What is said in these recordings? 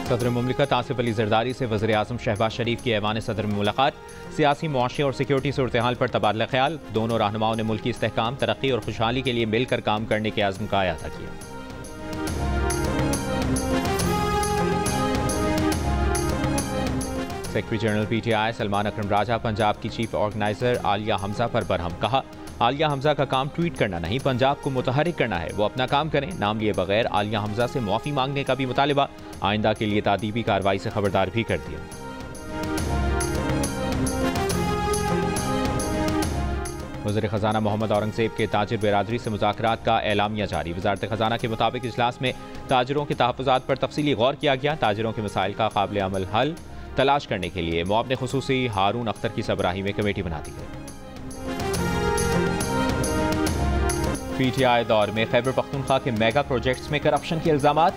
सदर मुमलिकत आसिफ अली जरदारी से वज़ीर आज़म शहबाज शरीफ की ऐवान सदर में मुलाकात। सियासी, मुआशी और सिक्योरिटी सूरत हाल पर तबादला ख्याल। दोनों रहनुमाओं ने मुल्क की इस्तेहकाम, तरक्की और खुशहाली के लिए मिलकर काम करने के आज़म का अयादा किया। सेक्रेटरी जनरल PTI सलमान अकरम राजा पंजाब की चीफ ऑर्गेनाइजर आलिया हमजा पर बरहम। कहा, आलिया हमजा का काम ट्वीट करना नहीं, पंजाब को मुतहरिक करना है। वो अपना काम करें। नाम लिए बगैर आलिया हमजा से मुआफ़ी मांगने का भी मुतालिबा। आइंदा के लिए तादीबी कार्रवाई से खबरदार भी कर दिया। वज़ीर ख़जाना मोहम्मद औरंगज़ेब के ताजिर बिरादरी से मुज़ाकरात का एलामिया जारी। वज़ारत ख़जाना के मुताबिक इजलास में ताजिरों के तहफ़्फ़ुज़ात पर तफसीली गौर किया गया। ताजिरों के मसाइल का काबिल अमल हल तलाश करने के लिए मुआवने खुसूसी हारून अख्तर की सरबराही में कमेटी बना दी गई। PTI दौर में खैबर पख्तूनख्वा के मेगा प्रोजेक्ट्स में करप्शन के इल्जामात।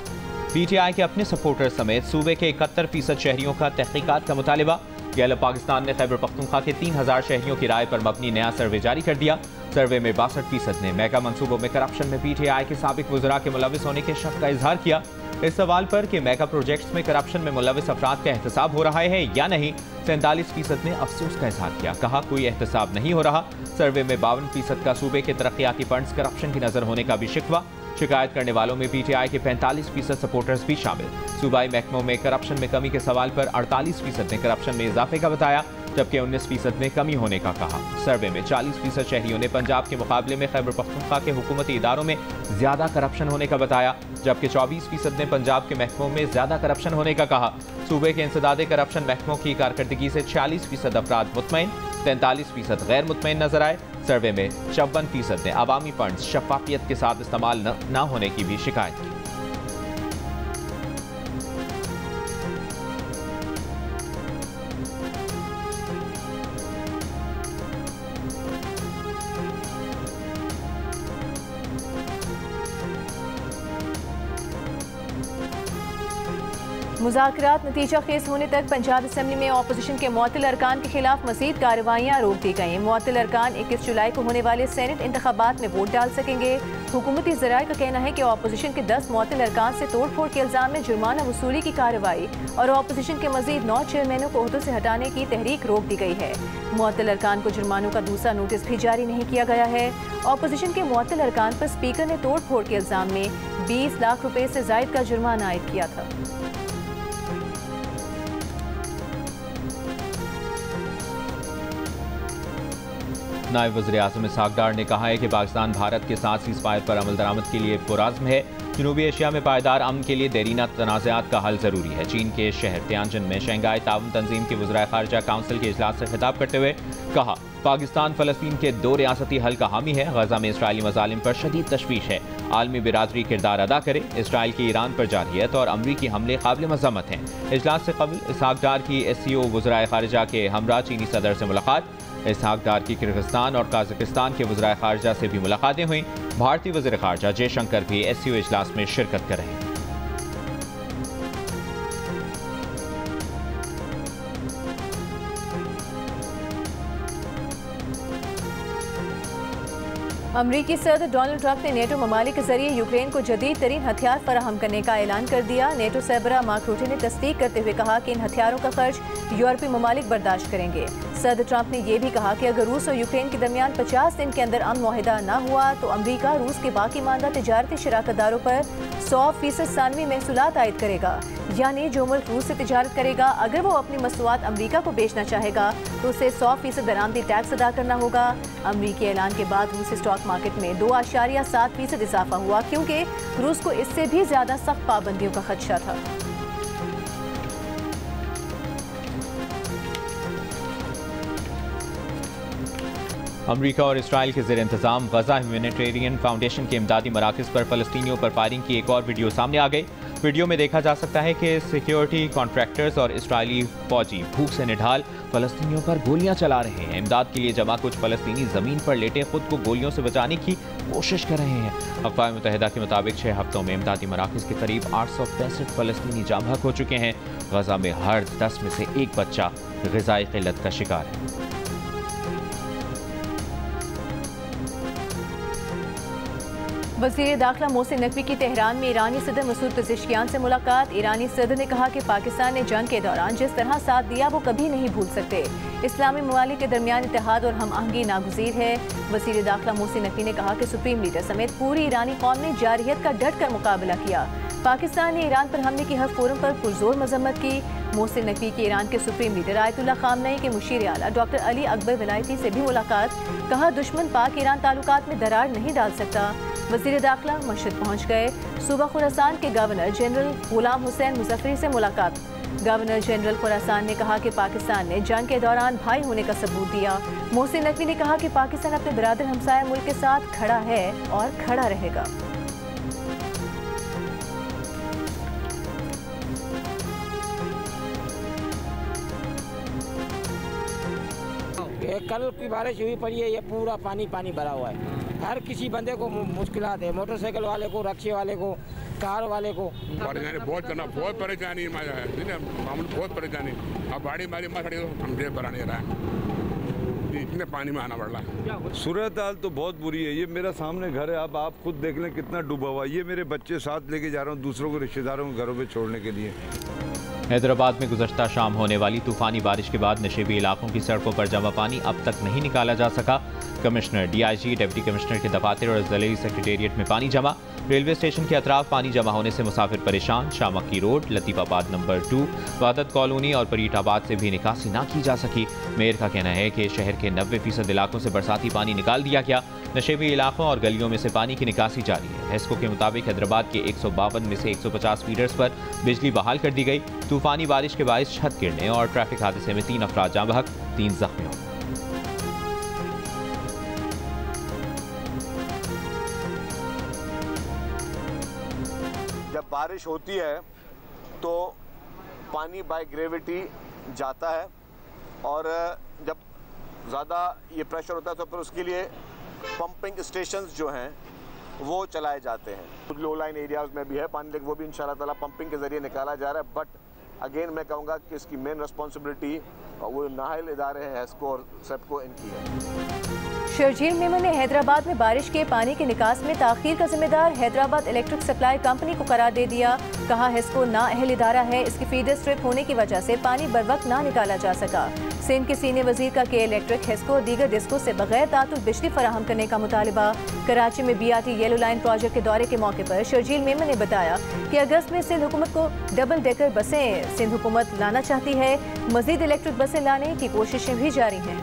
PTI के अपने सपोर्टर समेत सूबे के 71% शहरियों का तहकीकात का मुतालिबा। गैलप पाकिस्तान ने खैबर पख्तूनख्वा के 3000 शहरियों की राय पर मबनी नया सर्वे जारी कर दिया। सर्वे में 62% ने मेगा मंसूबों में करप्शन में PTI के साबिक वज़रा के मुलविस होने के शक का इजहार किया। इस सवाल पर कि मेगा प्रोजेक्ट्स में करप्शन में मुलविस अफराद का एहतसाब हो रहा है या नहीं, 47% ने अफसोस का इजहार किया। कहा, कोई एहतसाब नहीं हो रहा। सर्वे में 52% का सूबे के तरक्याती फंड्स करप्शन की नजर होने का भी शिकवा। शिकायत करने वालों में PTI के 45% सपोर्टर्स भी शामिल। सूबाई महकमों में करप्शन में कमी के सवाल पर 48% ने करप्शन में इजाफे का बताया, जबकि 19% ने कमी होने का कहा। सर्वे में 40% शहरियों ने पंजाब के मुकाबले में खैबर पख्तूनख्वा के हुकूमती इदारों में ज्यादा करप्शन होने का बताया, जबकि 24% ने पंजाब के महकमों में ज्यादा करप्शन होने का कहा। सूबे के इंसदादे करप्शन महकमों की कारकर्दगी से 46% अफराद मुतमईन, 43% गैर मुतमईन नजर आए। सर्वे में 54% ने अवामी फंड्स शफाफियत के साथ इस्तेमाल न होने की भी शिकायत की। मुज़ाकरात नतीजा खेज होने तक पंजाब असम्बली में अपोजिशन के मुअत्तल अरकान के खिलाफ मजीद कार्रवाइयाँ रोक दी गई। मुअत्तल अरकान 21 जुलाई को होने वाले सेनेट इंतखाबात में वोट डाल सकेंगे। हुकूमती ज़राए का कहना है कि अपोजिशन के 10 मुअत्तल अरकान से तोड़ फोड़ के इल्ज़ाम में जुर्माना वसूली की कार्रवाई और अपोजिशन के मजीद 9 चेयरमैनों को ओहदों से हटाने की तहरीक रोक दी गई है। मुअत्तल अरकान को जुर्मानों का दूसरा नोटिस भी जारी नहीं किया गया है। अपोजिशन के मुअत्तल अरकान पर स्पीकर ने तोड़ फोड़ के इल्ज़ाम में 20 लाख रुपए से जायद का जुर्माना आयद किया था। नायब वज़ीर आज़म इसहाक डार ने कहा है कि पाकिस्तान भारत के साथ सीज़फायर पर अमल दरामद के लिए पुरअज़्म है। जनूबी एशिया में पायदार अमन के लिए देरीना तनाज़ात का हल ज़रूरी है। चीन के शहर तियानजिन में शंघाई ताउन तंजीम के वज़राए ख़ारिजा काउंसिल के इजलास से खिताब करते हुए कहा, पाकिस्तान फ़लस्तीन के 2 रियासती हल का हामी है। गजा में इसराइली मज़ालिम पर शदीद तशवीश है। आलमी बिरादरी किरदार अदा करे। इसराइल की ईरान पर जारहियत और अमरीकी हमले काबिल मज़म्मत हैं। इजलास से कबल इसहाक डार की SCO वज़राए ख़ारिजा के हमरा चीनी सदर से मुलाकात। इसहाक डार की किर्गिस्तान और काज़ाकिस्तान के वज़राए ख़ारिजा से भी मुलाकातें हुई। भारतीय वज़ीर ख़ारिजा जयशंकर भी SCO इजलास में शिरकत कर रहे हैं। अमरीकी सदर डोनाल्ड ट्रंप ने नेटो ममालिक के जरिए यूक्रेन को जदीद तरीन हथियार फराहम करने का ऐलान कर दिया। नेटो सरबराह मार्क रूटे ने तस्दीक करते हुए कहा कि इन हथियारों का खर्च यूरोपीय ममालिक बर्दाश्त करेंगे। सदर ट्रंप ने यह भी कहा कि अगर रूस और यूक्रेन के दरमियान 50 दिन के अंदर अमन मुआहिदा न हुआ तो अमरीका रूस के बाकी मानदा तिजारती शराकतदारों पर 100% सानवी महसूलात आयद करेगा। यानी जो मुल्क रूस से तिजारत करेगा, अगर वो अपनी मसनूआत अमरीका को बेचना चाहेगा तो उसे 100% बरामदी टैक्स अदा करना होगा। अमरीकी ऐलान के बाद रूसी स्टॉक मार्केट में 2.7% इजाफा हुआ, क्योंकि रूस को इससे भी ज्यादा सख्त पाबंदियों का खदशा था। अमरीका और इसराइल के ज़ेर इंतज़ाम गजा ह्यूमैनिटेरियन फाउंडेशन के इमदादी मराकज़ पर फ़लस्तीनियों पर फायरिंग की एक और वीडियो सामने आ गई। वीडियो में देखा जा सकता है कि सिक्योरिटी कॉन्ट्रैक्टर्स और इसराइली फौजी भूख से निढाल फ़लस्तीनियों पर गोलियां चला रहे हैं। इमदाद के लिए जमा कुछ फ़लस्तीनी ज़मीन पर लेटे खुद को गोलियों से बचाने की कोशिश कर रहे हैं। अक़वाम मुत्तहिदा के मुताबिक 6 हफ्तों में इमदादी मराकज़ के करीब 865 फ़लस्तीनी जाम बहक हो चुके हैं। गजा में हर 10 में से 1 बच्चा ग़िज़ाई क़िल्लत का शिकार है। वज़ीर दाखिला मोहसिन नकवी की तेहरान में ईरानी सदर मसूद पेज़ेश्कियान से मुलाकात। ईरानी सदर ने कहा कि पाकिस्तान ने जंग के दौरान जिस तरह साथ दिया वो कभी नहीं भूल सकते। इस्लामी ममालिक के दरमियान इत्तेहाद और हम आहंगी नागुज़ीर है। वज़ीर दाखिला मोहसिन नकवी ने कहा कि सुप्रीम लीडर समेत पूरी ईरानी कौम ने जारहियत का डट कर मुकाबला किया। पाकिस्तान ने ईरान पर हमले की हर फोरम पर पुरजोर मजम्मत की। मोहसिन नकवी की ईरान के सुप्रीम लीडर आयतुल्लाह खामनई के मुशीर आला डॉक्टर अली अकबर विलायती से भी मुलाकात। कहा दुश्मन पाक ईरान ताल्लुकात में दरार नहीं डाल सकता। वज़ीर दाखिला मशहद पहुँच गए। सूबा खुरासान के गवर्नर जनरल गुलाम हुसैन मुजफ्फरी से मुलाकात। गवर्नर जनरल खुरासान ने कहा कि पाकिस्तान ने जंग के दौरान भाई होने का सबूत दिया। मोहसिन नकवी ने कहा कि पाकिस्तान अपने बिरादर हमसाया मुल्क के साथ खड़ा है और खड़ा रहेगा। कल की बारिश हुई पड़ी है, ये पूरा पानी पानी भरा हुआ है। हर किसी बंदे को मुश्किलात है, मोटरसाइकिल वाले को, रक्शे वाले को, कार वाले को। बहुत परेशानी है, बहुत परेशानी। अब गाड़ी मारी हम जेब भरा नहीं रहा है, इतने पानी में आना पड़ रहा है। सूरत हाल तो बहुत बुरी है। ये मेरा सामने घर है, अब आप खुद देख लें कितना डूबा हुआ। ये मेरे बच्चे साथ लेके जा रहा हूँ दूसरों को, रिश्तेदारों को घरों पे छोड़ने के लिए। हैदराबाद में गुज़श्ता शाम होने वाली तूफानी बारिश के बाद नशेबी इलाकों की सड़कों पर जमा पानी अब तक नहीं निकाला जा सका। कमिश्नर, डीआईजी, डिप्टी कमिश्नर के दफातर और ज़िले सेक्रेटेरिएट में पानी जमा। रेलवे स्टेशन के अतराफ पानी जमा होने से मुसाफिर परेशान। शामक्की road, Latifabad number 2, Wahdat colony और परीटाबाद से भी निकासी ना की जा सकी। मेयर का कहना है कि शहर के 90% इलाकों से बरसाती पानी निकाल दिया गया। नशेबी इलाकों और गलियों में से पानी की निकासी जारी है। हेस्को के मुताबिक हैदराबाद के 152 में से 150 फीडर्स पर बिजली बहाल कर दी गई। तूफानी बारिश के बायस छत गिरने और ट्रैफिक हादसे में 3 अफराद जाँ बहक, 3 जख्मी हो। जब बारिश होती है तो पानी बाय ग्रेविटी जाता है और जब ज़्यादा ये प्रेशर होता है तो फिर उसके लिए पंपिंग स्टेशंस जो हैं वो चलाए जाते हैं। कुछ लो लाइन एरियाज में भी है पानी, लेकिन वो भी इंशाल्लाह ताला पंपिंग के ज़रिए निकाला जा रहा है। बट अगेन मैं कहूँगा कि इसकी मेन रिस्पॉन्सिबिलिटी वो नाहल इदारे हैं, हेस्को और सेप्को, इनकी है। शर्जील मेमन ने हैदराबाद में बारिश के पानी के निकास में ताखीर का जिम्मेदार हैदराबाद इलेक्ट्रिक सप्लाई कंपनी को करार दे दिया। कहा हेस्को नाअहल इदारा है, इसकी फीडर स्ट्रिप होने की वजह से पानी बर वक्त ना निकाला जा सका। सिंध के सीनियर वजीर का के इलेक्ट्रिक, हेस्को और दीगर डिस्को से बगैर तातुल बिजली फराहम करने का मुतालिबा। कराची में BRT येलो लाइन प्रोजेक्ट के दौरे के मौके पर शर्जील मेमन ने बताया कि अगस्त में सिंध हुकूमत को डबल डेकर बसें सिंध हुकूमत लाना चाहती है। मजीद इलेक्ट्रिक बसें लाने की कोशिशें भी जारी हैं।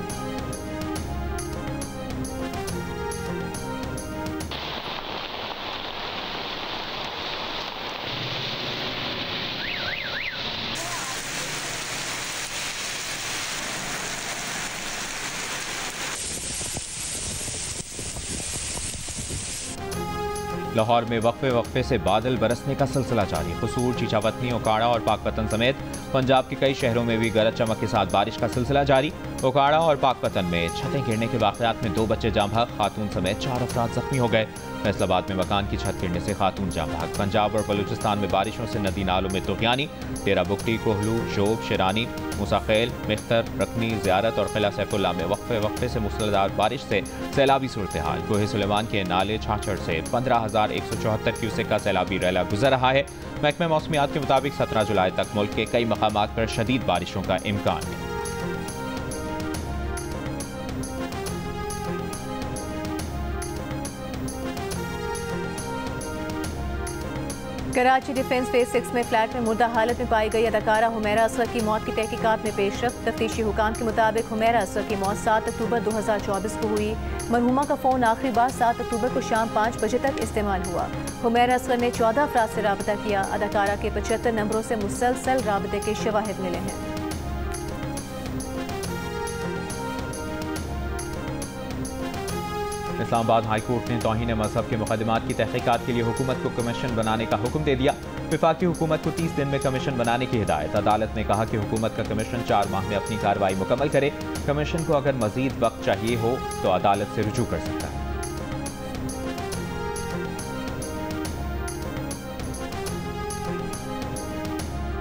लाहौर में वक्फे से बादल बरसने का सिलसिला जारी। कसूर, चीचावतनी, ओकाड़ा और पाकपतन समेत पंजाब के कई शहरों में भी गरज चमक के साथ बारिश का सिलसिला जारी। ओकाड़ा और पाकपतन में छतें गिरने के वाक़यात में 2 बच्चे जाँ बहक, खातून समेत 4 अफराद जख्मी हो गए। फैसलाबाद में मकान की छत गिरने से खातून जाँ बहक। पंजाब और बलूचिस्तान में बारिशों से नदी नालों में तुग़यानी। डेरा बुगटी, कोहलू, शोब, शेरानी, मूसाखेल, मिख्तर, रकनी, ज़ियारत और किला सैफुल्लाह में वक्फे से मूसलाधार बारिश से सैलाबी सूरत हाल। कोहे सुलेमान के नाले छाछड़ से 15,174 क्यूसेक का सैलाबी रैला गुजर रहा है। महकमा मौसमियात के मुताबिक 17 जुलाई तक मुल्क के कई मकामात पर शदीद बारिशों का इम्कान है। कराची डिफेंस फेज 6 में फ्लैट में मुर्दा हालत में पाई गई अदाकारा हुमैरा असगर की मौत की तहकीकात में पेशरफ्त। तफ्तीशी हुकाम के मुताबिक हुमैरा असगर की मौत 7 अक्टूबर 2024 को हुई। मरहुमा का फ़ोन आखिरी बार 7 अक्टूबर को शाम 5 बजे तक इस्तेमाल हुआ। हुमैरा असगर ने 14 अफराद से राबता किया। अदाकारा के 75 नंबरों से मुसलसल राबते के शवाहिद मिले हैं। इस्लामाबाद हाई कोर्ट ने तौहीन मजहब के मुकदमात की तहकीकात के लिए हुकूमत को कमीशन बनाने का हुक्म दे दिया। वफाकी हुकूमत को 30 दिन में कमीशन बनाने की हिदायत। अदालत ने कहा कि हुकूमत का कमीशन 4 माह में अपनी कार्रवाई मुकम्मल करे। कमीशन को अगर मजीद वक्त चाहिए हो तो अदालत से रुजू कर सकता है।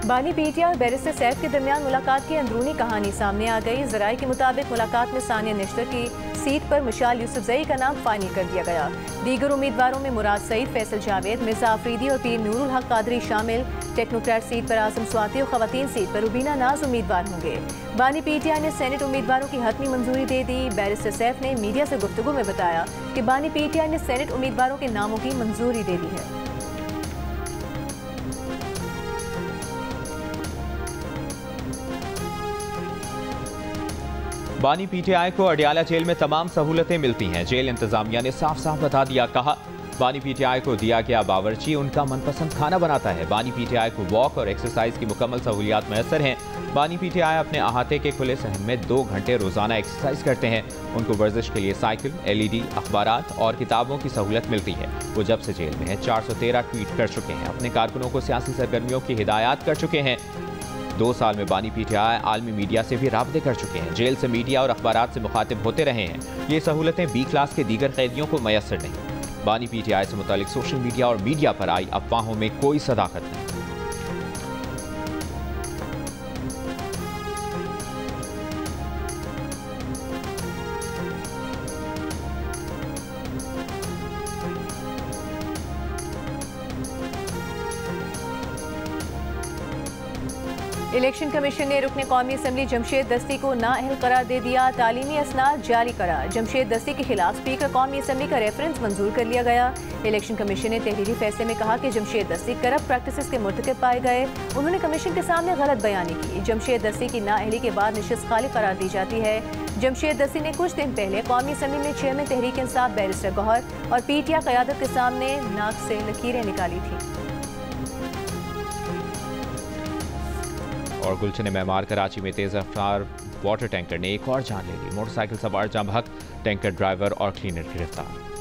बानी पीटीआई और बैरिस्टर सैफ के दरमियान मुलाकात की अंदरूनी कहानी सामने आ गई। ज़राए के मुताबिक मुलाकात में सानिया निश्तर की सीट पर मुशाल यूसुफजई का नाम फाइनल कर दिया गया। दीगर उम्मीदवारों में मुराद सईद, फैसल जावेद, मिर्जा आफरीदी और पीर नूरुल हक कादरी शामिल। टेक्नोक्रेट सीट पर आसम स्वाति और खवातीन सीट पर रुबीना नाज उम्मीदवार होंगे। बानी पीटीआई ने सेनेट उम्मीदवारों की हतमी मंजूरी दे दी। बैरिस्टर सैफ ने मीडिया से गुफ्तगू में बताया कि बानी पीटीआई ने सेनेट उम्मीदवारों के नामों की मंजूरी दे दी है। बानी पीटीआई को अडियाला जेल में तमाम सहूलतें मिलती हैं। जेल इंतजामिया ने साफ साफ बता दिया। कहा, बानी पीटीआई को दिया गया बावर्ची उनका मनपसंद खाना बनाता है। बानी पीटीआई को वॉक और एक्सरसाइज की मुकम्मल सहूलियात मैसर हैं। बानी पीटीआई अपने अहाते के खुले सहन में 2 घंटे रोजाना एक्सरसाइज करते हैं। उनको वर्जिश के लिए साइकिल, LED, अखबारात और किताबों की सहूलत मिलती है। वो जब से जेल में है 413 ट्वीट कर चुके हैं। अपने कारकुनों को सियासी सरगर्मियों की हिदायत कर चुके हैं। 2 साल में बानी पीटीआई आलमी मीडिया से भी राब्ते कर चुके हैं। जेल से मीडिया और अखबारात से मुखातिब होते रहे हैं। ये सहूलतें B क्लास के दीगर कैदियों को मैसर नहीं। बानी पीटीआई से मुतालिक सोशल मीडिया और मीडिया पर आई अफवाहों में कोई सदाकत नहीं। इलेक्शन कमीशन ने रुकने कौमी असम्बली जमशेद दस्ती को नाअहल करार दे दिया। तालीमी असनाद जारी करा। जमशेद दस्ती के खिलाफ स्पीकर कौमी असम्बली का रेफरेंस मंजूर कर लिया गया। इलेक्शन कमीशन ने तहरीरी फैसले में कहा कि जमशेद दस्ती करप्ट प्रैक्टिसेस के मुर्तकब पाए गए। उन्होंने कमीशन के सामने गलत बयानी की। जमशेद दस्ती की नाअहली के बाद नशिस्त खाली करार दी जाती है। जमशेद दस्ती ने कुछ दिन पहले कौमी असम्बली में चेयरमैन तहरीक इंसाफ बैरिस्टर गौहर और पीटीआई क़यादत के सामने नाक से लकीरें निकाली थी। और गुलशन मेमार कराची में तेज रफ्तार वाटर टैंकर ने एक और जान ले ली। मोटरसाइकिल सवार जंब हक, टैंकर ड्राइवर और क्लीनर गिरफ्तार।